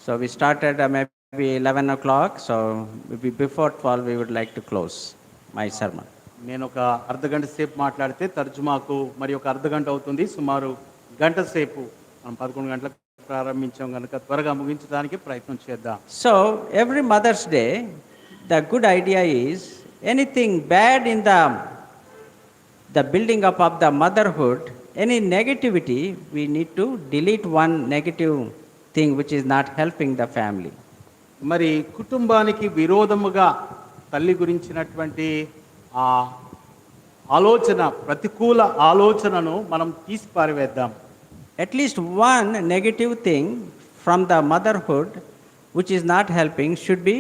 So we started maybe 11 o'clock. So maybe before 12 we would like to close my sermon. నేను ఒక అర్ధగంట సేపు మాట్లాడితే తర్జుమాకు మరి ఒక అర్ధగంట అవుతుంది. సుమారు గంట సేపు మనం 11 గంటలకు ప్రారంభించాం కనుక త్వరగా ముగించడానికి ప్రయత్నం చేద్దాం. So every Mother's Day, the good idea is anything bad in the building up of the motherhood, any negativity, we need to delete one negative thing which is not helping the family. మరి కుటుంబానికి విరోధముగా తల్లి గురించినటువంటి ఆ ఆలోచన, ప్రతికూల ఆలోచనను మనం తీసి పారవేద్దాం. At least one negative thing from the motherhood which is not helping should be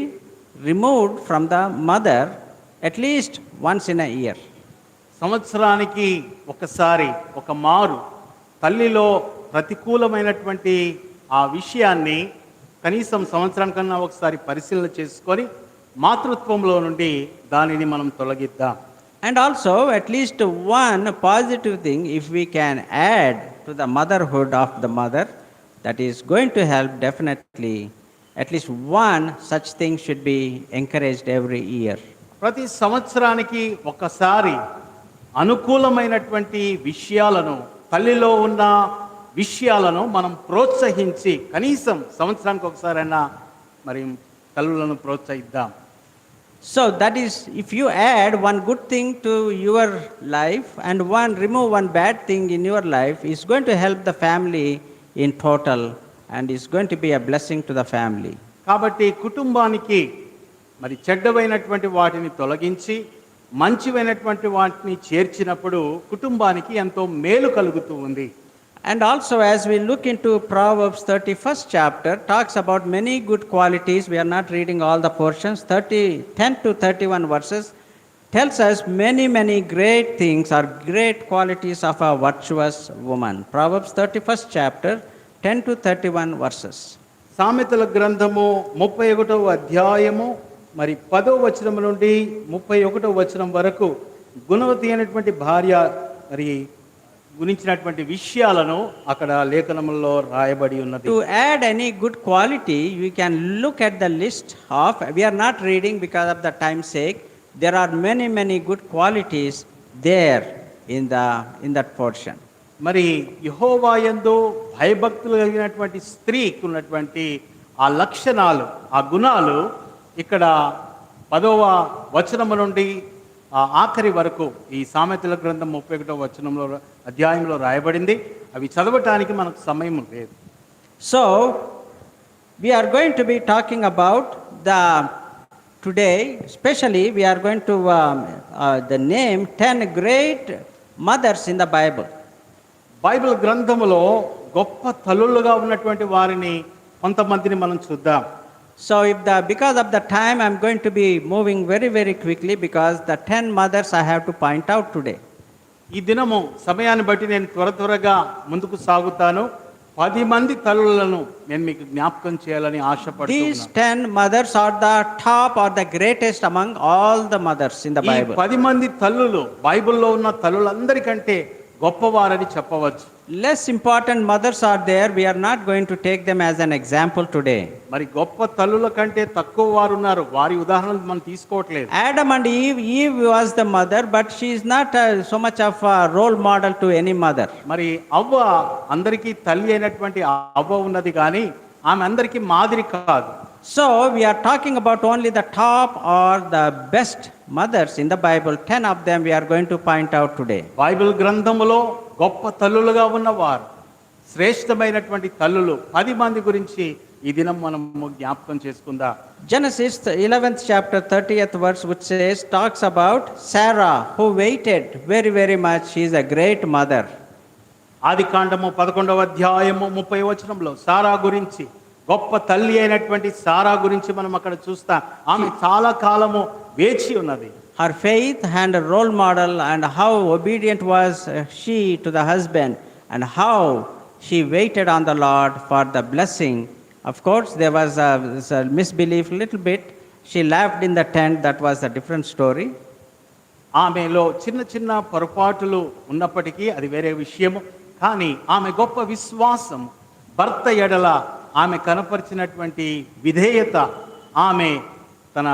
removed from the mother at least once in a year. సంవత్సరానికి ఒకసారి ఒక మారు తల్లిలో ప్రతికూలమైనటువంటి ఆ విషయాన్ని కనీసం సంవత్సరానికన్నా ఒకసారి పరిశీలన చేసుకొని మాతృత్వంలో నుండి దానిని మనం తొలగిద్దాం. And also at least one positive thing if we can add to the motherhood of the mother, that is going to help definitely. At least one such thing should be encouraged every year. ప్రతి సంవత్సరానికి ఒకసారి అనుకూలమైనటువంటి విషయాలను, తల్లిలో ఉన్న విషయాలను మనం ప్రోత్సహించి కనీసం సంవత్సరానికి ఒకసారైనా మరి తల్లులను ప్రోత్సహిద్దాం. So that is, if you add one good thing to your life and remove one bad thing in your life, is going to help the family in total and is going to be a blessing to the family. కాబట్టి కుటుంబానికి మరి చెడ్డవైనటువంటి వాటిని తొలగించి మంచివైనటువంటి వాటిని చేర్చినప్పుడు కుటుంబానికి ఎంతో మేలు కలుగుతూ ఉంది. And also as we look into Proverbs 31st chapter, talks about many good qualities. We are not reading all the portions. 10 to 31 verses tells us many great things or great qualities of a virtuous woman. Proverbs 31st chapter, 10 to 31 verses. సామెతల గ్రంథము 31వ అధ్యాయము మరి 10వ వచనం నుండి 31వ వచనం వరకు గుణవతి అయినటువంటి భార్య మరి గురించినటువంటి విషయాలను అక్కడ లేఖనములో రాయబడి ఉన్నది. To add any good quality, we can look at the list of, we are not reading because of the time's sake. There are many good qualities there in that portion. మరి యెహోవా యందు భయభక్తులు కలిగినటువంటి స్త్రీకి ఉన్నటువంటి ఆ లక్షణాలు, ఆ గుణాలు ఇక్కడ 10వ వచనము నుండి ఆఖరి వరకు ఈ సామెతల గ్రంథం 31వ వచనంలో అధ్యాయంలో రాయబడింది. అవి చదవటానికి మనకు సమయం లేదు. So we are going to be talking about today especially we are going to the name 10 great mothers in the Bible. Bible గ్రంథములో గొప్ప తల్లులుగా ఉన్నటువంటి వారిని కొంతమందిని మనం చూద్దాం. So because of the time I'm going to be moving very quickly because the 10 mothers I have to point out today. ఈ దినము సమయాన్ని బట్టి నేను త్వరగా ముందుకు సాగుతాను. 10 మంది తల్లులను నేను మీకు జ్ఞాపకం చేయాలని ఆశపడుతున్నాను. These 10 mothers are the top or the greatest among all the mothers in the Bible. ఈ 10 మంది తల్లులు బైబిల్లో ఉన్న తల్లులందరికంటే గొప్పవారని చెప్పవచ్చు. Less important mothers are there. We are not going to take them as an example today. మరి గొప్ప తల్లుల కంటే తక్కువ వారు ఉన్నారు. వారి ఉదాహరణలు మనం తీసుకోవట్లేదు. Adam and Eve was the mother, but she is not so much of a role model to any mother. మరి అవ్వ అందరికీ తల్లి అయినటువంటి అవ్వ ఉన్నది కానీ ఆమె అందరికీ మాదిరి కాదు. So we are talking about only the top or the best mothers in the Bible. 10 of them we are going to point out today. Bible గ్రంథములో గొప్ప తల్లులుగా ఉన్నవారు, శ్రేష్టమైనటువంటి తల్లులు 10 మంది గురించి ఈ దినం మనము జ్ఞాపకం చేసుకుందాం. Genesis 11th chapter 30th verse which says talks about Sarah who waited very much. She is a great mother. ఆదికాండము 11వ అధ్యాయము 30వ వచనంలో సారా గురించి, గొప్ప తల్లి అయినటువంటి సారా గురించి మనం అక్కడ చూస్తాం. ఆమె చాలా కాలము వేచి ఉన్నది. Her faith and a role model and how obedient was she to the husband and how she waited on the Lord for the blessing. Of course there was a misbelief little bit. She laughed in the tent. That was a different story. ఆమెలో చిన్న పొరపాటులు ఉన్నప్పటికీ అది వేరే విషయము. కానీ ఆమె గొప్ప విశ్వాసం, భర్త ఎడల ఆమె కనపరిచినటువంటి విధేయత, ఆమె తన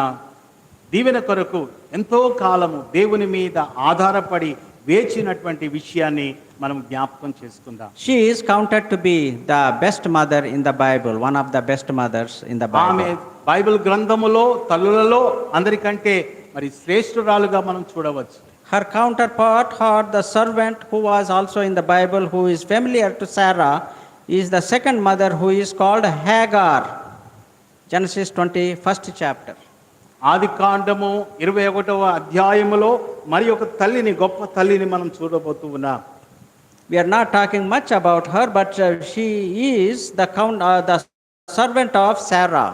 దీవెన కొరకు ఎంతో కాలము దేవుని మీద ఆధారపడి వేచినటువంటి విషయాన్ని మనం జ్ఞాపకం చేసుకుందాం. She is counted to be the best mother in the Bible, one of the best mothers in the ఆమె Bible. బైబిల్ గ్రంథములో తల్లులలో అందరికంటే మరి శ్రేష్ఠురాలుగా మనం చూడవచ్చు. Her counterpart, or the servant who was also in the Bible, who is familiar to Sarah, is the second mother, who is called Hagar. Genesis 21st chapter. ఆది కాండము 21వ అధ్యాయములో మరి ఒక తల్లిని, గొప్ప తల్లిని మనం చూడబోతూ ఉన్నాం. We are not talking much about her, but she is the servant of Sarah.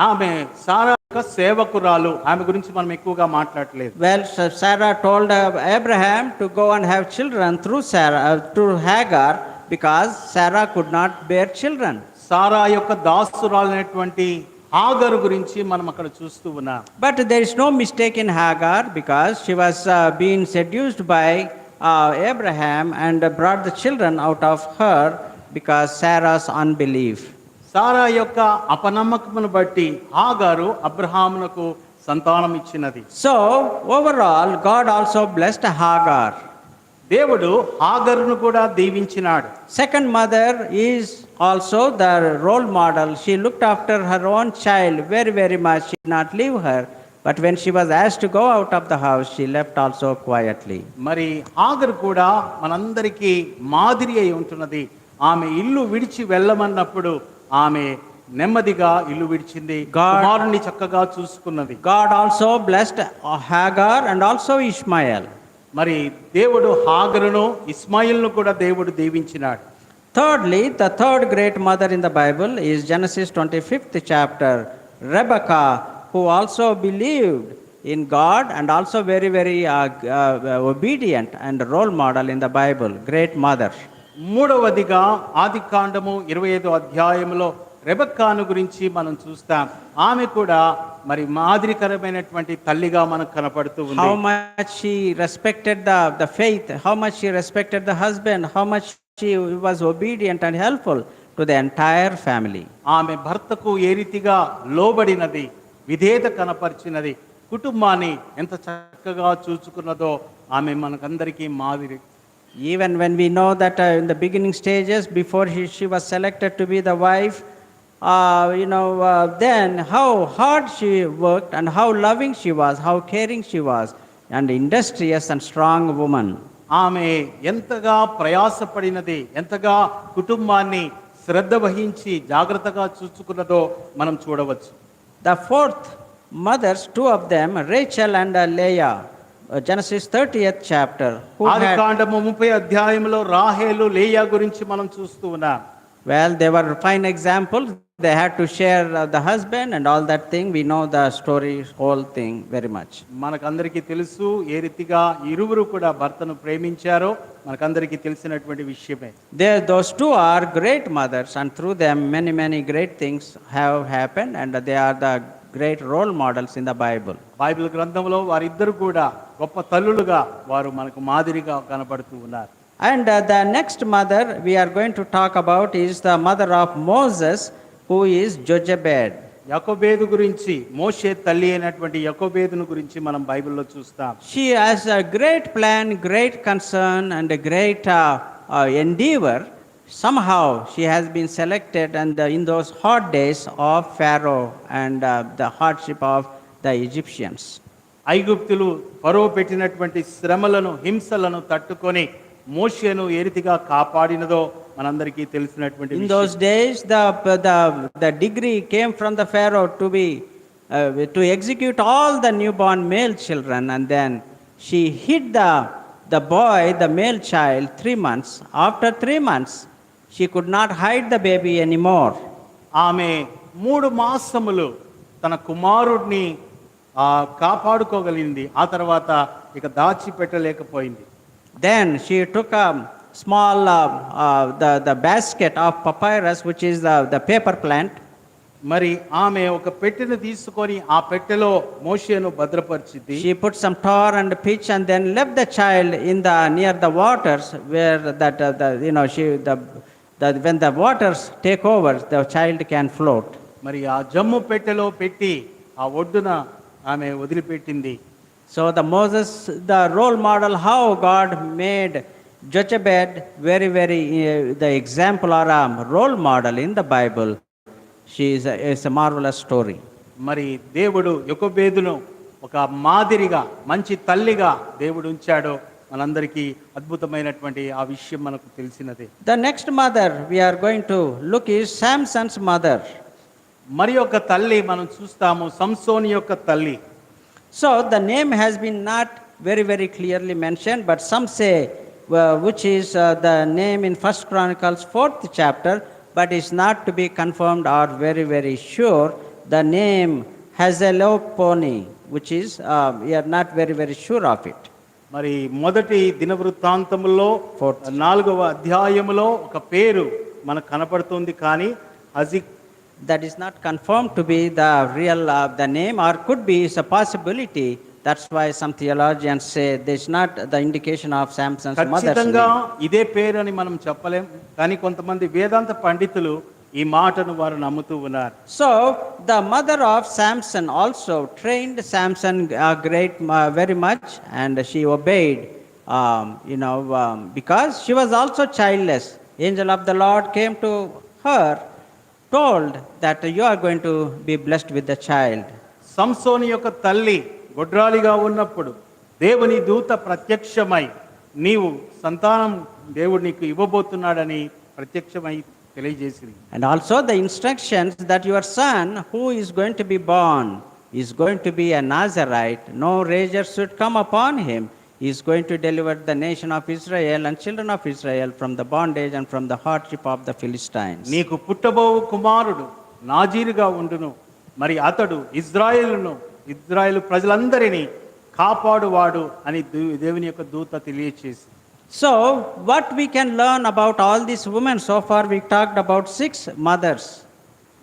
ఆమె సారా యొక్క సేవకురాలు. ఆమె గురించి మనం ఎక్కువగా మాట్లాడలేదు. Well, Sarah told Abraham to go and have children through Hagar, because Sarah could not bear children. సారా యొక్క దాసురాలైనటువంటి హాగరు గురించి మనం అక్కడ చూస్తూ ఉన్నాం. But there is no mistake in Hagar, because she was being seduced by Abraham and brought the children out of her because Sarah's unbelief. సారా యొక్క అపనమ్మకమును బట్టి హాగారు అబ్రహామునకు సంతానం ఇచ్చినది. So overall, God also blessed Hagar. దేవుడు హాగరును కూడా దీవించినాడు. Second mother is also the role model. She looked after her own child very, very much. She did not leave her. But when she was asked to go out of the house, she left also quietly. మరి హాగరు కూడా మనందరికీ మాదిరి అయి ఉంటున్నది. ఆమె ఇల్లు విడిచి వెళ్ళమన్నప్పుడు ఆమె నెమ్మదిగా ఇల్లు విడిచింది. కుమారుణ్ణి చక్కగా చూసుకున్నది. God also blessed Hagar and also Ishmael. మరి దేవుడు హాగరును, ఇస్మాయిల్ను కూడా దేవుడు దీవించినాడు. Thirdly, the third great mother in the Bible is Genesis 25th chapter, Rebekah, who also believed in God and also very, very obedient and role model in the Bible. Great mother. మూడవదిగా ఆది కాండము 25వ అధ్యాయంలో రెబెక్కాను గురించి మనం చూస్తాం. ఆమె కూడా మరి మాదిరికరమైనటువంటి తల్లిగా మనకు కనపడుతూ ఉంది. How much she respected the faith, how much she respected the husband, how much she was obedient and helpful to the entire family. ఆమె భర్తకు ఏ రీతిగా లోబడినది, విధేయత కనపరిచినది, కుటుంబాన్ని ఎంత చక్కగా చూసుకున్నదో ఆమె మనకందరికీ మాదిరి. Even when we know that in the beginning stages, before she was selected to be the wife, then how hard she worked and how loving she was, how caring she was, and industrious and strong woman. ఆమె ఎంతగా ప్రయాసపడినది, ఎంతగా కుటుంబాన్ని శ్రద్ధ వహించి జాగ్రత్తగా చూసుకున్నదో మనం చూడవచ్చు. The fourth mothers, two of them, Rachel and Leah, Genesis 30th chapter. ఆది కాండము 30 అధ్యాయంలో రాహేలు, లేయా గురించి మనం చూస్తూ ఉన్నాం. Well, they were fine examples. They had to share the husband and all that thing. We know the story, whole thing very much. మనకందరికీ తెలుసు ఏ రీతిగా ఇరువురు కూడా భర్తను ప్రేమించారో మనకందరికీ తెలిసినటువంటి విషయమే. Those two are great mothers, and through them many, many great things have happened, and they are the great role models in the Bible. Bible గ్రంథంలో వారిద్దరు కూడా గొప్ప తల్లులుగా వారు మనకు మాదిరిగా కనపడుతూ ఉన్నారు. And the next mother we are going to talk about is the mother of Moses, who is Jochebed. యాకోబేదు గురించి, మోషే తల్లి అయినటువంటి యాకోబేదును గురించి మనం బైబిల్లో చూస్తాం. She has a great plan, great concern, and a great endeavor. Somehow she has been selected, and in those hard days of Pharaoh and the hardship of the Egyptians. ఐగుప్తులు ఫరో పెట్టినటువంటి శ్రమలను, హింసలను తట్టుకొని మోషేను ఏ రీతిగా కాపాడినదో మనందరికీ తెలిసినటువంటి In those days, the decree came from the Pharaoh to execute all the newborn male children, and then she hid the boy, the male child, 3 months. After 3 months, she could not hide the baby anymore. ఆమె 3 మాసములు తన కుమారుడిని కాపాడుకోగలిగింది. ఆ తర్వాత ఇక దాచిపెట్టలేకపోయింది. Then she took a small the basket of papyrus, which is the paper plant. మరి ఆమె ఒక పెట్టెను తీసుకొని ఆ పెట్టెలో మోషేను భద్రపరిచింది. She put some tar and pitch and then left the child in the near the waters where that that when the waters take over, the child can float. మరి ఆ జమ్ము పెట్టెలో పెట్టి ఆ ఒడ్డున ఆమె వదిలిపెట్టింది. So the Moses, the role model, how God made Jochebed very, the example or a role model in the Bible. She is a marvelous story. మరి దేవుడు యొకోబేదును ఒక మాదిరిగా మంచి తల్లిగా దేవుడు ఉంచాడో మనందరికీ అద్భుతమైనటువంటి ఆ విషయం మనకు తెలిసినదే. The next mother we are going to look is Samson's mother. మరి ఒక తల్లి మనం చూస్తాము, సంసోని యొక్క తల్లి. So the name has been not very clearly mentioned, but some say which is the name in First Chronicles 4th chapter, but is not to be confirmed or very sure. The name Hazeloponi, which is we are not very sure of it. మరి మొదటి దినవృత్తాంతములో Fourth. 4వ అధ్యాయములో ఒక పేరు మనకు కనపడుతుంది, కానీ That is not confirmed to be the real the name, or could be is a possibility. That's why some theologians say there is not the indication of Samson's mother's ఖచ్చితంగా name. ఇదే పేరు అని మనం చెప్పలేం, కానీ కొంతమంది వేదాంత పండితులు ఈ మాటను వారు నమ్ముతూ ఉన్నారు. So the mother of Samson also trained Samson very much, and she obeyed, because she was also childless. Angel of the Lord came to her, told that you are going to be blessed with the child. సంసోని యొక్క తల్లి గొడ్రాలిగా ఉన్నప్పుడు దేవుని దూత ప్రత్యక్షమై నీవు సంతానం దేవుడు నీకు ఇవ్వబోతున్నాడని ప్రత్యక్షమై తెలియజేసింది. And also the instructions that your son who is going to be born is going to be a Nazarite. No razor should come upon him. He is going to deliver the nation of Israel and children of Israel from the bondage and from the hardship of the Philistines. నీకు పుట్టబోవు కుమారుడు నాజీరుగా ఉండును, మరి అతడు ఇజ్రాయేలు ప్రజలందరినీ కాపాడువాడు అని దేవుని యొక్క దూత తెలియచేసి. So what we can learn about all these women? So far we talked about 6 mothers.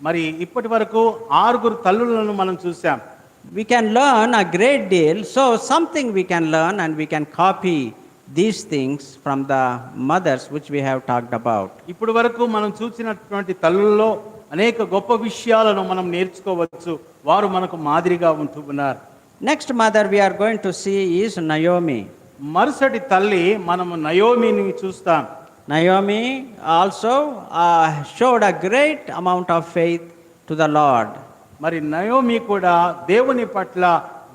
మరి ఇప్పటి వరకు 6 తల్లులను మనం చూసాం. We can learn a great deal. So something we can learn, and we can copy these things from the mothers which we have talked about. ఇప్పటి వరకు మనం చూసినటువంటి తల్లుల్లో అనేక గొప్ప విషయాలను మనం నేర్చుకోవచ్చు. వారు మనకు మాదిరిగా ఉంటూ ఉన్నారు. Next mother we are going to see is Naomi. మరుసటి తల్లి మనము నయోమిని చూస్తాం. Naomi also showed a great amount of faith to the Lord. మరి నయోమి కూడా దేవుని పట్ల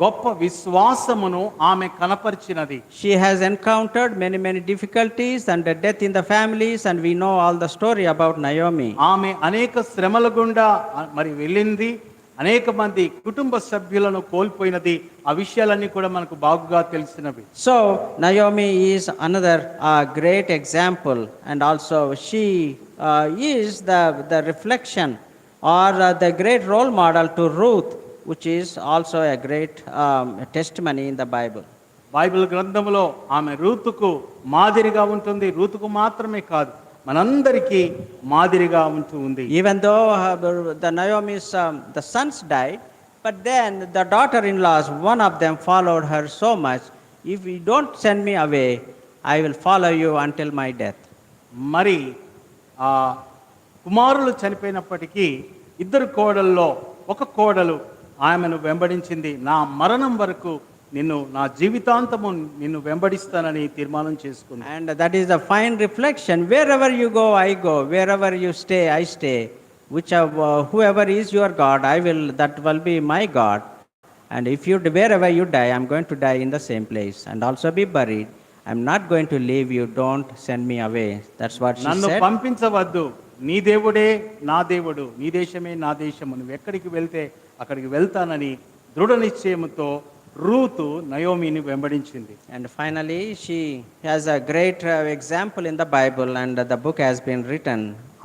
గొప్ప విశ్వాసమును ఆమె కనపరిచినది. She has encountered many difficulties and death in the families, and we know all the story about Naomi. ఆమె అనేక శ్రమల గుండా మరి వెళ్ళింది, అనేక మంది కుటుంబ సభ్యులను కోల్పోయినది. ఆ విషయాలన్నీ కూడా మనకు బాగుగా తెలిసినవి. So Naomi is another great example, and also she is the reflection or the great role model to Ruth, which is also a great testimony in the Bible. Bible గ్రంథములో ఆమె రూతుకు మాదిరిగా ఉంటుంది. రూతుకు మాత్రమే కాదు, మనందరికీ మాదిరిగా ఉంటూ ఉంది. Even though the Naomi's the sons died, but then the daughter-in-laws, one of them followed her so much. If you don't send me away, I will follow you until my death. మరి ఆ కుమారులు చనిపోయినప్పటికీ 2 కోడల్లో ఒక కోడలు ఆమెను వెంబడించింది. నా మరణం వరకు నా జీవితాంతము నిన్ను వెంబడిస్తానని తీర్మానం చేసుకుంది. And that is a fine reflection. Wherever you go, I go. Wherever you stay, I stay. Whoever is your God, that will be my God. And wherever you die, I'm going to die in the same place and also be buried. I'm not going to leave you. Don't send me away. That's what she నన్ను said. పంపించవద్దు, నీ దేవుడే నా దేవుడు, నీ దేశమే నా దేశము, నువ్వు ఎక్కడికి వెళ్తే అక్కడికి వెళ్తానని దృఢ నిశ్చయముతో Ruth నయోమిని వెంబడించింది. And finally, she has a great example in the Bible, and the book has been written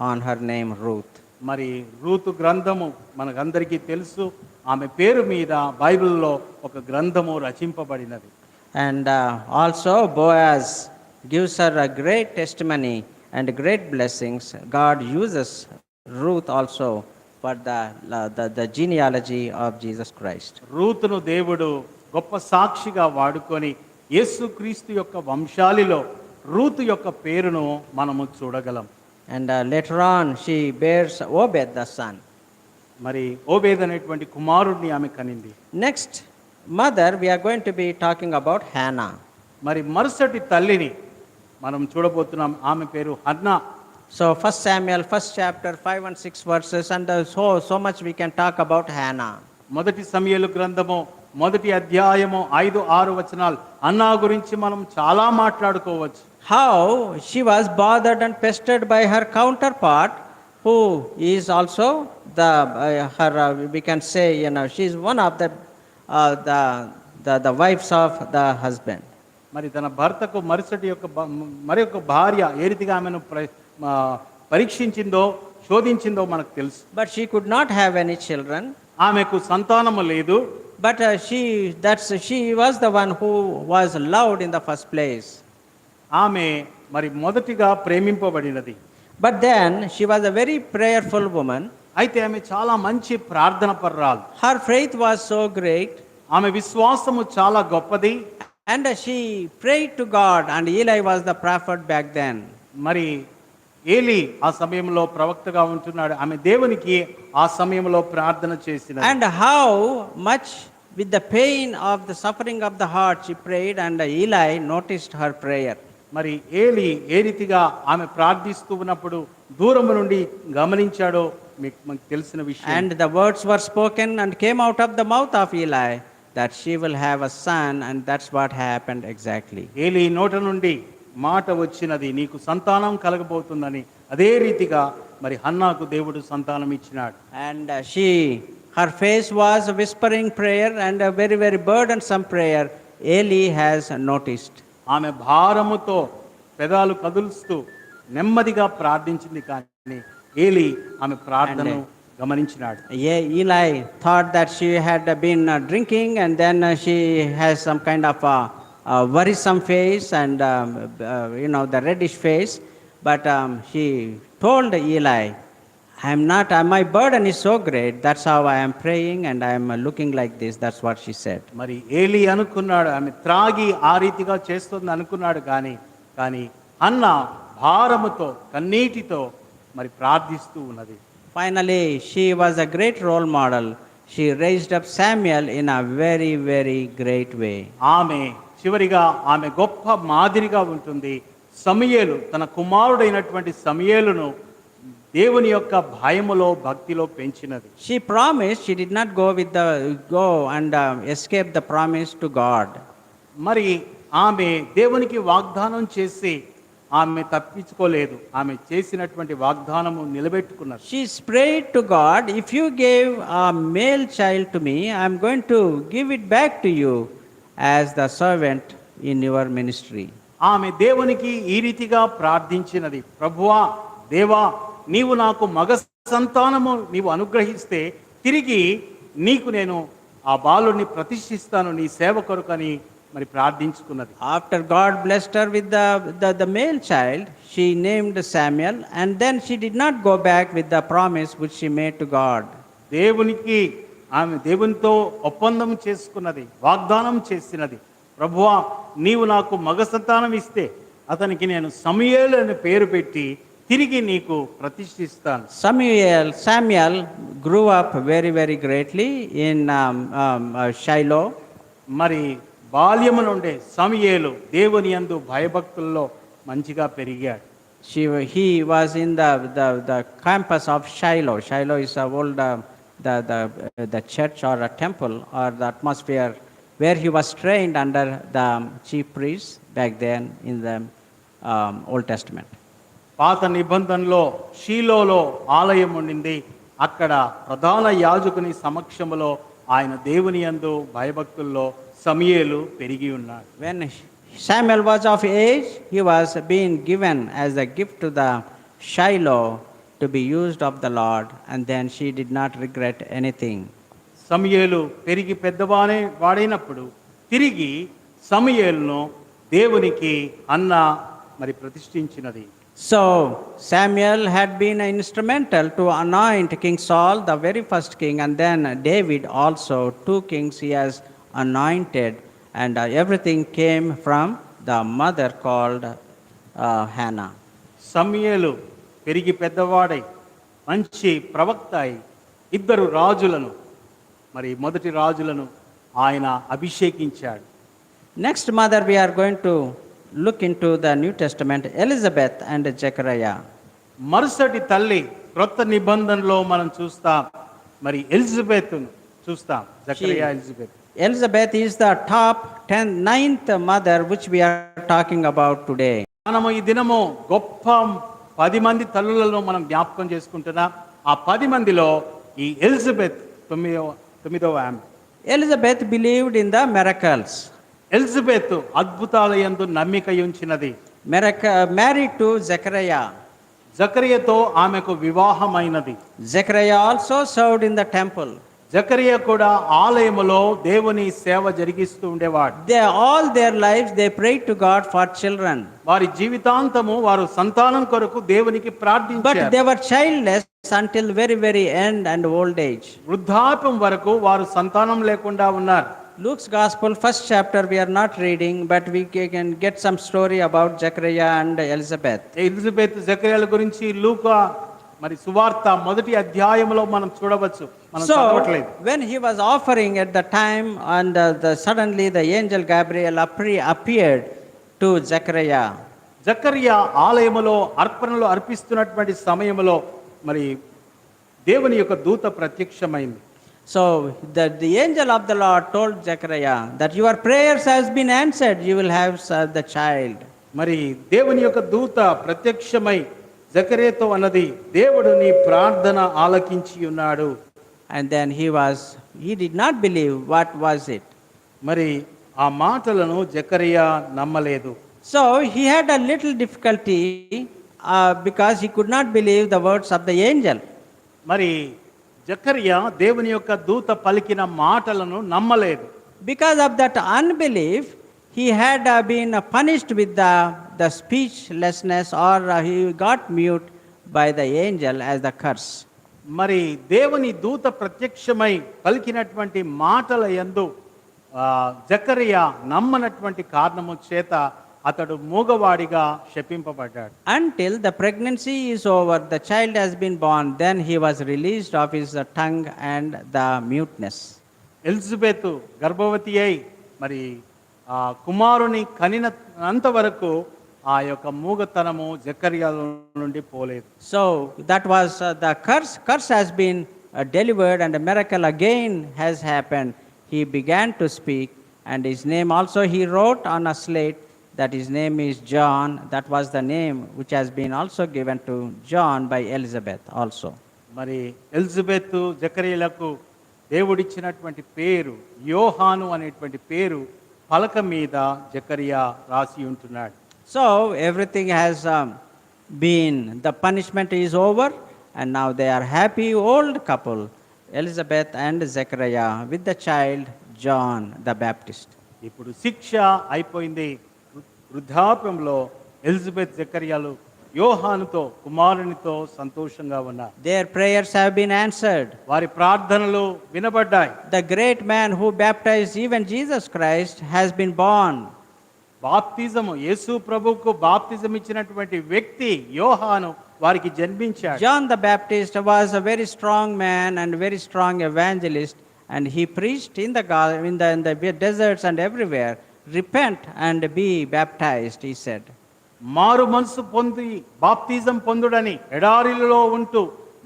on her name, Ruth. మరి రూతు గ్రంథము మనకందరికీ తెలుసు. ఆమె పేరు మీద బైబిల్లో ఒక గ్రంథము రచింపబడినది. And also Boaz gives her a great testimony and great blessings. God uses Ruth also for the genealogy of Jesus Christ. రూతును దేవుడు గొప్ప సాక్షిగా వాడుకొని యేసుక్రీస్తు యొక్క వంశాలిలో రూతు యొక్క పేరును మనము చూడగలం. And later on, she bears Obed the son. మరి ఓబేద్ అనేటువంటి కుమారుడిని ఆమె కనింది. Next mother, we are going to be talking about Hannah. మరి మరుసటి తల్లిని మనం చూడబోతున్నాం. ఆమె పేరు Hannah. So 1 Samuel, 1st chapter, 5 and 6 verses, and so much we can talk about Hannah. మొదటి సమూయేలు గ్రంథము మొదటి అధ్యాయము 5-6 వచనాలు హన్నా గురించి మనం చాలా మాట్లాడుకోవచ్చు. How she was bothered and pestered by her counterpart, who is also we can say, she is one of the wives of the husband. మరి తన భర్తకు మరి యొక్క భార్య ఏ రీతిగా ఆమెను పరీక్షించిందో శోధించిందో మనకు తెలుసు. But she could not have any children. ఆమెకు సంతానము లేదు. But she was the one who was loved in the first place. ఆమె మరి మొదటిగా ప్రేమింపబడినది. But then she was a very prayerful woman. అయితే ఆమె చాలా మంచి ప్రార్థన పర్రాలు. Her faith was so great. ఆమె విశ్వాసము చాలా గొప్పది. And she prayed to God, and Eli was the prophet back then. మరి ఏలి ఆ సమయంలో ప్రవక్తగా ఉంటున్నాడు. ఆమె దేవునికి ఆ సమయంలో ప్రార్థన చేసినది. And how much with the pain of the suffering of the heart she prayed, and Eli noticed her prayer. మరి ఏలి ఏ రీతిగా ఆమె ప్రార్థిస్తూ ఉన్నప్పుడు దూరం నుండి గమనించాడో మీకు తెలిసిన విషయం. And the words were spoken and came out of the mouth of Eli that she will have a son, and that's what happened exactly. ఏలి నోట నుండి మాట వచ్చినది, నీకు సంతానం కలగబోతుందని. అదే రీతిగా మరి హన్నాకు దేవుడు సంతానం ఇచ్చినాడు. And her face was a whispering prayer, and a very, very burdensome prayer. Eli has noticed. ఆమె భారముతో పెదాలు కదులుస్తూ నెమ్మదిగా ప్రార్థించింది, కానీ ఏలి ఆమె ప్రార్థనను గమనించినాడు. Eli thought that she had been drinking, and then she has some kind of worrisome face, and the reddish face. But she told Eli, my burden is so great, that's how I am praying, and I am looking like this. That's what she said. మరి ఏలి అనుకున్నాడు, ఆమె త్రాగి ఆ రీతిగా చేస్తుంది అనుకున్నాడు, కానీ Hannah భారముతో కన్నీటితో మరి ప్రార్థిస్తూ ఉన్నది. Finally, she was a great role model. She raised up Samuel in a very, very great way. ఆమె చివరిగా ఆమె గొప్ప మాదిరిగా ఉంటుంది. సమూయేలు తన కుమారుడైనటువంటి సమూయేలును దేవుని యొక్క భయములో భక్తిలో పెంచినది. She promised, she did not go and escape the promise to God. మరి ఆమె దేవునికి వాగ్దానం చేసి ఆమె తప్పించుకోలేదు. ఆమె చేసినటువంటి వాగ్దానము నిలబెట్టుకున్నారు. She prayed to God, if you gave a male child to me, I am going to give it back to you as the servant in your ministry. ఆమె దేవునికి ఈ రీతిగా ప్రార్థించినది, ప్రభువా దేవా, నీవు నాకు మగ సంతానము నీవు అనుగ్రహిస్తే తిరిగి నీకు నేను ఆ బాలుని ప్రతిష్ఠిస్తాను నీ సేవ కొరకని మరి ప్రార్థించుకున్నది. After God blessed her with the male child, she named Samuel, and then she did not go back with the promise which she made to God. దేవునికి ఆమె దేవునితో ఒప్పందం చేసుకున్నది, వాగ్దానం చేసినది, ప్రభువా నీవు నాకు మగ సంతానం ఇస్తే అతనికి నేను సమూయేలు అనే పేరు పెట్టి తిరిగి నీకు ప్రతిష్ఠిస్తాను. Samuel grew up very, very greatly in Shiloh. మరి బాల్యము నుండే సమూయేలు దేవుని యందు భయభక్తుల్లో మంచిగా పెరిగాడు. He was in the campus of Shiloh. Shiloh is a old the church or a temple or the atmosphere where he was trained under the chief priests back then in the Old Testament. పాత నిబంధనలో షీలోలో ఆలయం ఉండింది. అక్కడ ప్రధాన యాజకుని సమక్షములో ఆయన దేవుని యందు భయభక్తుల్లో సమూయేలు పెరిగి ఉన్నాడు. When Samuel was of age, he was being given as a gift to the Shiloh to be used of the Lord, and then she did not regret anything. సమూయేలు పెరిగి వాడైనప్పుడు తిరిగి సమూయేలును దేవునికి అన్న మరి ప్రతిష్ఠించినది. So Samuel had been instrumental to anoint King Saul, the very first king, and then David also, 2 kings he has anointed, and everything came from the mother called Hannah. సమూయేలు పెరిగి పెద్దవాడై మంచి ప్రవక్త అయి ఇద్దరు రాజులను మరి మొదటి రాజులను ఆయన అభిషేకించాడు. Next mother we are going to look into the New Testament, Elizabeth and Zechariah. మరుసటి తల్లి క్రొత్త నిబంధనలో మనం చూస్తాం, మరి ఎలిజబెత్ చూస్తాం. Zachariah Elizabeth. Elizabeth is the top 9th mother which we are talking about today. మనము ఈ దినము గొప్ప 10 మంది తల్లులను మనం జ్ఞాపకం చేసుకుంటున్నాం. ఆ 10 మందిలో ఈ ఎలిజబెత్ తొమ్మిదవ ఆమె. Elizabeth believed in the miracles. Elizabeth అద్భుతాల యందు నమ్మిక ఉంచినది. Married to Zechariah. జకరియతో ఆమెకు వివాహమైనది. Zechariah also served in the temple. Zechariah కూడా ఆలయములో దేవుని సేవ జరిగిస్తూ ఉండేవాడు. All their lives they prayed to God for children. వారి జీవితాంతము వారు సంతానం కొరకు దేవునికి But ప్రార్థించారు. they were childless until very end and old age. వృద్ధాప్యం వరకు వారు సంతానం లేకుండా ఉన్నారు. Luke's Gospel, 1st chapter, we are not reading, but we can get some story about Zechariah and Elizabeth. Elizabeth జకరియాల గురించి లూకా మరి సువార్త మొదటి అధ్యాయంలో మనం చూడవచ్చు. మనం So, చదవట్లేదు. when he was offering at the time, and suddenly the angel Gabriel appeared to Zechariah. Zechariah ఆలయములో అర్పణలు అర్పిస్తున్నటువంటి సమయంలో మరి దేవుని యొక్క దూత ప్రత్యక్షమైంది. So the angel of the Lord told Zechariah that your prayers has been answered, you will have the child. మరి దేవుని యొక్క దూత ప్రత్యక్షమై జకరియతో అన్నది, దేవుడు నీ ప్రార్థన ఆలకించి ఉన్నాడు. And then he did not believe what was it. మరి ఆ మాటలను జకరియా నమ్మలేదు. So he had a little difficulty because he could not believe the words of the angel. మరి జకరియా దేవుని యొక్క దూత పలికిన మాటలను నమ్మలేదు. Because of that unbelief, he had been punished with the speechlessness, or he got mute by the angel as the curse. మరి దేవుని దూత ప్రత్యక్షమై పలికినటువంటి మాటల యందు జకరియా నమ్మనటువంటి కారణము చేత అతడు మూగవాడిగా శపింపబడ్డాడు. Until the pregnancy is over, the child has been born, then he was released of his tongue and the muteness. Elizabeth గర్భవతి అయి మరి ఆ కుమారుని కనినంత వరకు ఆ యొక్క మూగతనము జకరియా నుండి పోలేదు. So that was the curse. Curse has been delivered, and a miracle again has happened. He began to speak, and his name also he wrote on a slate, that his name is John. That was the name which has been also given to John by Elizabeth also. మరి Elizabeth జకరియలకు దేవుడిచ్చినటువంటి పేరు యోహాను అనేటువంటి పేరు పలక మీద జకరియా రాసి ఉంటున్నాడు. So everything has been, the punishment is over, and now they are happy old couple, Elizabeth and Zechariah, with the child John the Baptist. ఇప్పుడు శిక్ష అయిపోయింది. వృద్ధాప్యంలో ఎలిజబెత్ జకరియాలు యోహానుతో కుమారునితో సంతోషంగా ఉన్నారు. Their prayers have been answered. వారి ప్రార్థనలు వినబడ్డాయి. The great man who baptized even Jesus Christ has been born. బాప్తిజము యేసు ప్రభువుకు బాప్తిజం ఇచ్చినటువంటి వ్యక్తి యోహాను వారికి జన్మించాడు. John the Baptist was a very strong man and very strong evangelist, and he preached in the deserts and everywhere, repent and be baptized, he said. మారు మనసు పొంది బాప్తిజం పొందుడని ఎడారిలో ఉంటూ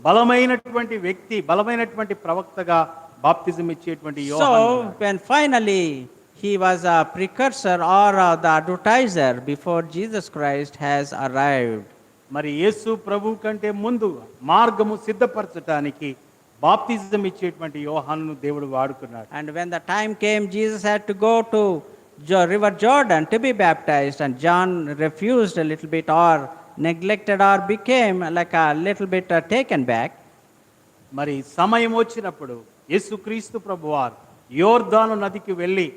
బలమైనటువంటి వ్యక్తి, బలమైనటువంటి ప్రవక్తగా బాప్తిజం ఇచ్చేటువంటి యోహాను. So when finally he was a precursor or the advertiser before Jesus Christ has arrived. మరి యేసు ప్రభు కంటే ముందు మార్గము సిద్ధపరచడానికి బాప్తిజం ఇచ్చేటువంటి యోహానును దేవుడు వాడుకున్నాడు. And when the time came, Jesus had to go to river Jordan to be baptized, and John refused a little bit, or neglected, or became like a little bit taken back. మరి సమయం వచ్చినప్పుడు యేసుక్రీస్తు ప్రభువారు యోర్దాను నదికి వెళ్ళి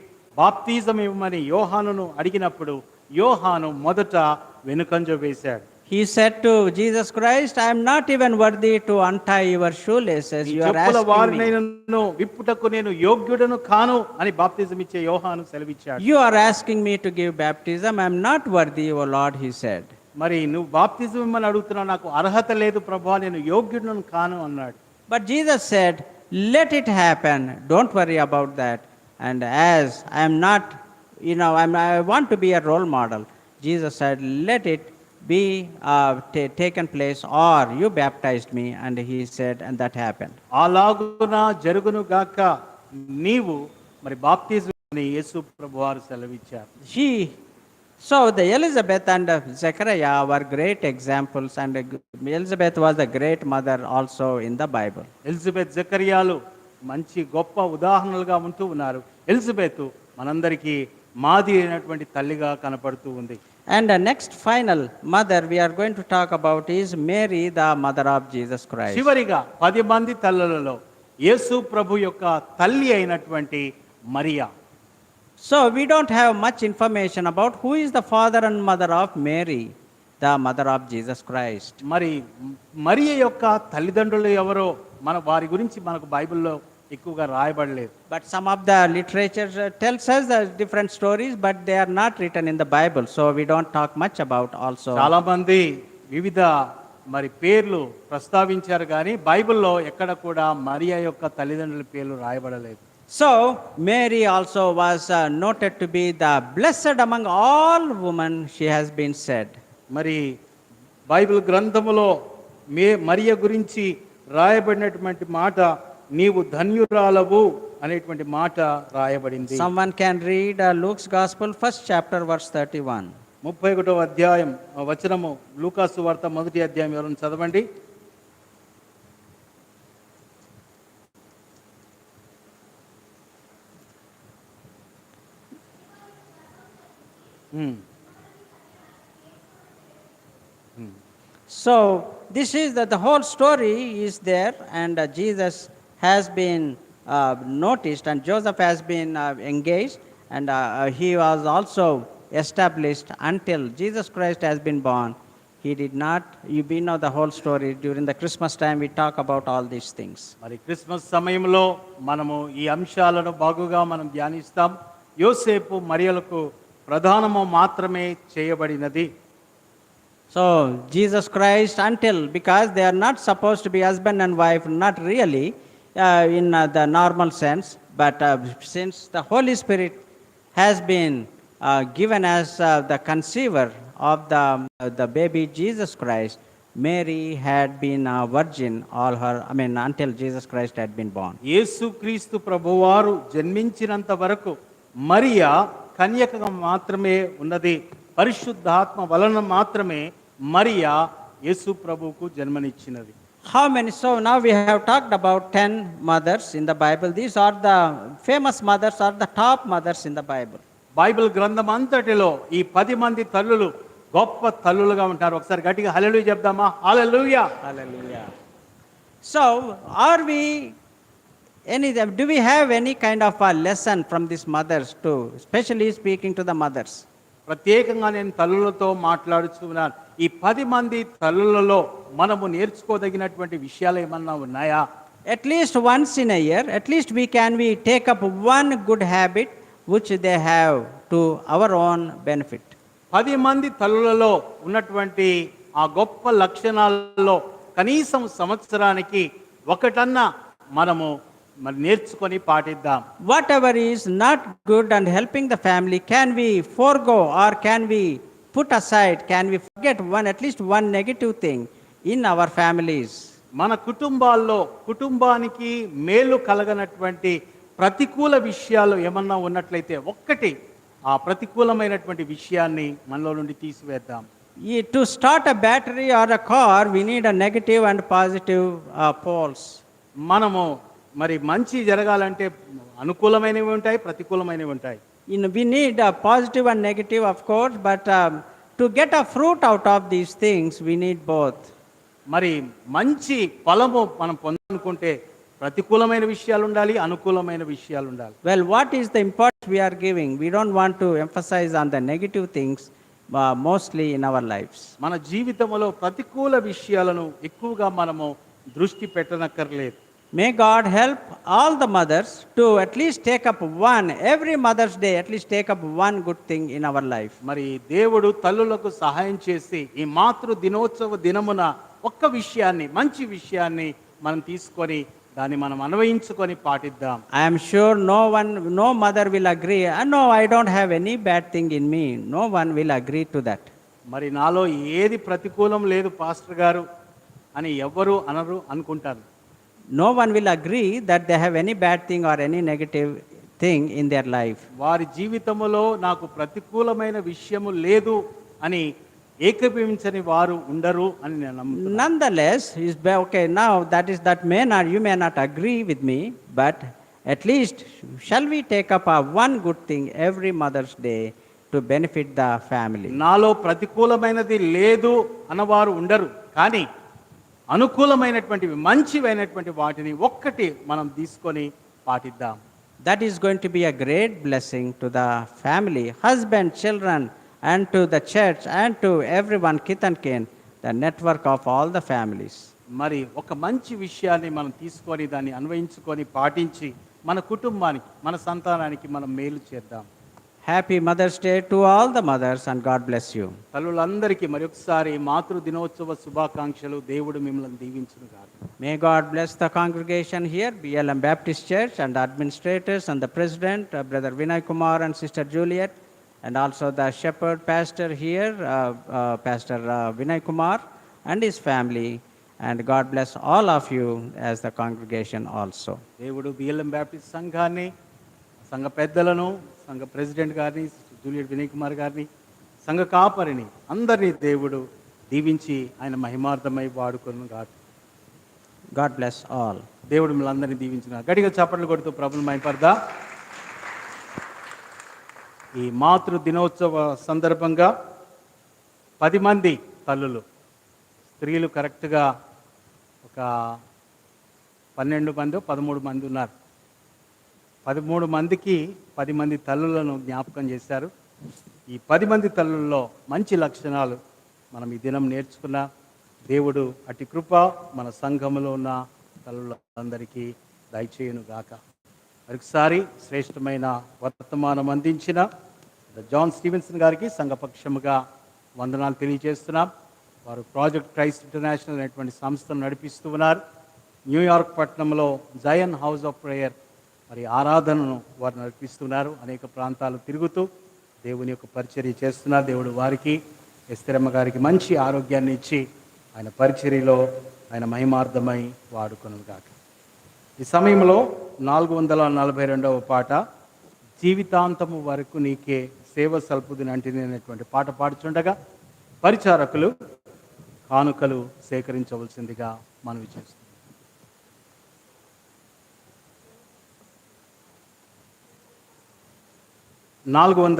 బాప్తిజం ఇవ్వమని యోహానును అడిగినప్పుడు యోహాను మొదట వెనుకంజ వేశాడు. He said to Jesus Christ, I am not even worthy to untie your shoelaces. You are asking me. విప్పుటకు నేను యోగ్యుడను కాను అని బాప్తిజం ఇచ్చే యోహాను సెలవిచ్చాడు. You are asking me to give baptism. I am not worthy, O Lord, he said. మరి నువ్వు బాప్తిజం ఇమ్మని అడుగుతున్నావు, నాకు అర్హత లేదు ప్రభువా, నేను యోగ్యుడను కాను అన్నాడు. But Jesus said, let it happen, don't worry about that. And as I am not, I want to be a role model, Jesus said, let it be taken place, or you baptized me. And he said, and that happened. అలాగున జరుగును గాక, నీవు మరి బాప్తిజం అని యేసు ప్రభువారు సెలవిచ్చారు. So the Elizabeth and Zechariah were great examples, and Elizabeth was a great mother also in the Bible. Elizabeth జకర్యాలు మంచి గొప్ప ఉదాహరణలుగా ఉంటూ ఉన్నారు. ఎలిజబెత్ మనందరికీ మాదిరి అయినటువంటి తల్లిగా కనపడుతూ ఉంది. And the next final mother we are going to talk about is Mary, the mother of Jesus Christ. చివరిగా 10 మంది తల్లులలో యేసు ప్రభు యొక్క తల్లి అయినటువంటి Mariya. So we don't have much information about who is the father and mother of Mary, the mother of Jesus Christ. మరి మరియ యొక్క తల్లిదండ్రులు ఎవరో వారి గురించి మనకు బైబిల్లో ఎక్కువగా రాయబడలేదు. But some of the literature tells us the different stories, but they are not written in the Bible, so we don't talk much about also. చాలా మంది వివిధ మరి పేర్లు ప్రస్తావించారు, కానీ బైబిల్లో ఎక్కడ కూడా మరియ యొక్క తల్లిదండ్రుల పేర్లు రాయబడలేదు. So Mary also was noted to be the blessed among all women, she has been said. మరి బైబిల్ గ్రంథములో మరియ గురించి రాయబడినటువంటి మాట, నీవు ధన్యురాలవు అనేటువంటి మాట రాయబడింది. Someone can read Luke's Gospel, 1st chapter, verse 31. 31వ అధ్యాయం వచనము, లూకాసు వార్త 1వ అధ్యాయం ఎవరైనా చదవండి. So this is the whole story is there, and Jesus has been noticed, and Joseph has been engaged, and he was also established until Jesus Christ has been born. He did not, you know the whole story. During the Christmas time we talk about all these things. మరి Christmas సమయంలో మనము ఈ అంశాలను బాగుగా మనం ధ్యానిస్తాం. యోసేపు మరియలకు ప్రధానము మాత్రమే చేయబడినది. So Jesus Christ, until, because they are not supposed to be husband and wife, not really in the normal sense, but since the Holy Spirit has been given as the conceiver of the baby Jesus Christ, Mary had been a virgin until Jesus Christ had been born. యేసుక్రీస్తు ప్రభువారు జన్మించినంత వరకు మరియా కన్యకగా మాత్రమే ఉన్నది. పరిశుద్ధాత్మ వలన మాత్రమే మరియా యేసు ప్రభువుకు జన్మనిచ్చినది. How many? So now we have talked about 10 mothers in the Bible. These are the famous mothers, or the top mothers in the Bible. Bible గ్రంథం అంతటిలో ఈ 10 మంది తల్లులు గొప్ప తల్లులుగా ఉంటారు. ఒకసారి గట్టిగా హల్లెలూయా చెప్దామా? హల్లెలూయా. Hallelujah. So do we have any kind of a lesson from these mothers too, especially speaking to the mothers? ప్రత్యేకంగా నేను తల్లులతో మాట్లాడుతున్నాను. ఈ 10 మంది తల్లులలో మనము నేర్చుకోదగినటువంటి విషయాలు ఏమన్నా ఉన్నాయా? At least once in a year, at least we take up one good habit which they have to our own benefit. 10 మంది తల్లులలో ఉన్నటువంటి ఆ గొప్ప లక్షణాలలో కనీసం సంవత్సరానికి ఒకటన్నా మనము మరి నేర్చుకొని పాటిద్దాం. Whatever is not good and helping the family, can we forego, or can we put aside, can we forget at least one negative thing in our families? మన కుటుంబానికి మేలు కలగనటువంటి ప్రతికూల విషయాలు ఏమన్నా ఉన్నట్లయితే ఒక్కటి ఆ ప్రతికూలమైనటువంటి విషయాన్ని మనలో నుండి తీసివేద్దాం. To start a battery or a car, we need a negative and positive poles. మనము మరి మంచి జరగాలంటే అనుకూలమైనవి ఉంటాయి, ప్రతికూలమైనవి ఉంటాయి. We need a positive and negative, of course, but to get a fruit out of these things, we need both. మరి మంచి ఫలము మనం పొందాలనుకుంటే ప్రతికూలమైన విషయాలు ఉండాలి, అనుకూలమైన విషయాలు ఉండాలి. Well, what is the importance we are giving? We don't want to emphasize on the negative things mostly in our lives. మన జీవితంలో ప్రతికూల విషయాలను ఎక్కువగా మనము దృష్టి పెట్టనక్కర్లేదు. May God help all the mothers to at least take up one, every Mother's Day, at least take up one good thing in our life. మరి దేవుడు తల్లులకు సహాయం చేసి ఈ మాతృ దినోత్సవ దినమున ఒక్క విషయాన్ని, మంచి విషయాన్ని మనం తీసుకొని దాన్ని మనం అన్వయించుకొని పాటిద్దాం. I am sure no mother will agree, no, I don't have any bad thing in me. No one will agree to that. మరి నాలో ఏది ప్రతికూలం లేదు పాస్టర్ గారు అని ఎవ్వరు అనరు అనుకుంటారు. No one will agree that they have any bad thing or any negative thing in their life. వారి జీవితములో నాకు ప్రతికూలమైన విషయము లేదు అని ఏకీభవించని వారు ఉండరు అని నేను నమ్ముతున్నాను. Nonetheless, okay, now that you may not agree with me, but at least shall we take up one good thing every Mother's Day to benefit the family. నాలో ప్రతికూలమైనది లేదు అన్నవారు ఉండరు, కానీ అనుకూలమైనటువంటివి మంచివైనటువంటి వాటిని ఒక్కటి మనం తీసుకొని పాటిద్దాం. That is going to be a great blessing to the family, husband, children, and to the church, and to everyone, kith and kin, the network of all the families. మరి ఒక మంచి విషయాన్ని మనం తీసుకొని దాన్ని అన్వయించుకొని పాటించి మన కుటుంబానికి, మన సంతానానికి మనం మేలు చేద్దాం. Happy Mother's Day to all the mothers, and God bless you. తల్లులందరికీ మరొకసారి మాతృ దినోత్సవ శుభాకాంక్షలు. దేవుడు మిమ్మల్ని దీవించును గాక. May God bless the congregation here, BLM Baptist Church, and the administrators and the president, Brother Vinay Kumar and Sister Juliet, and also the shepherd pastor here, Pastor Vinay Kumar and his family. And God bless all of you as the congregation also. దేవుడు BLM Baptist సంఘాన్ని, సంఘ పెద్దలను, సంఘ president గారిని, Juliet Vinay Kumar గారిని, సంఘ కాపరిని అందరినీ దేవుడు దీవించి ఆయన మహిమార్థమై వాడుకొను గాక. God bless all. దేవుడు మిమ్మల్ని అందరినీ దీవించిన. గట్టిగా చప్పట్లు కొడుతూ ప్రభువుని మహిమపడదాం. ఈ మాతృ దినోత్సవ సందర్భంగా 10 మంది తల్లులు, స్త్రీలు కరెక్ట్గా ఒక 12 మంది 13 మంది ఉన్నారు. 13 మందికి 10 మంది తల్లులను జ్ఞాపకం చేశారు. ఈ 10 మంది తల్లుల్లో మంచి లక్షణాలు మనం ఈ దినం నేర్చుకున్న దేవుడు అట్టి కృప మన సంఘములో ఉన్న తల్లులందరికీ దయచేయును గాక. మరొకసారి శ్రేష్టమైన వర్తమానం అందించిన జాన్ స్టీవెన్సన్ గారికి సంఘపక్షముగా వందనాలు తెలియజేస్తున్నాం. వారు ప్రాజెక్ట్ క్రైస్ట్ ఇంటర్నేషనల్ అనేటువంటి సంస్థను నడిపిస్తూ ఉన్నారు. న్యూయార్క్ పట్టణంలో జయన్ హౌస్ ఆఫ్ ప్రేయర్ మరి ఆరాధనను వారు నడిపిస్తున్నారు. అనేక ప్రాంతాలు తిరుగుతూ దేవుని యొక్క పరిచర్య చేస్తున్నారు. దేవుడు వారికి, ఎస్తరమ్మ గారికి మంచి ఆరోగ్యాన్ని ఇచ్చి ఆయన పరిచర్యలో ఆయన మహిమార్థమై వాడుకొను గాక. ఈ సమయంలో 442వ పాట, జీవితాంతము వరకు నీకే సేవ సల్పుదినంటిని అనేటువంటి పాట పాడుచుండగా పరిచారకులు కానుకలు సేకరించవలసిందిగా మనవి చేస్తున్నాం. 400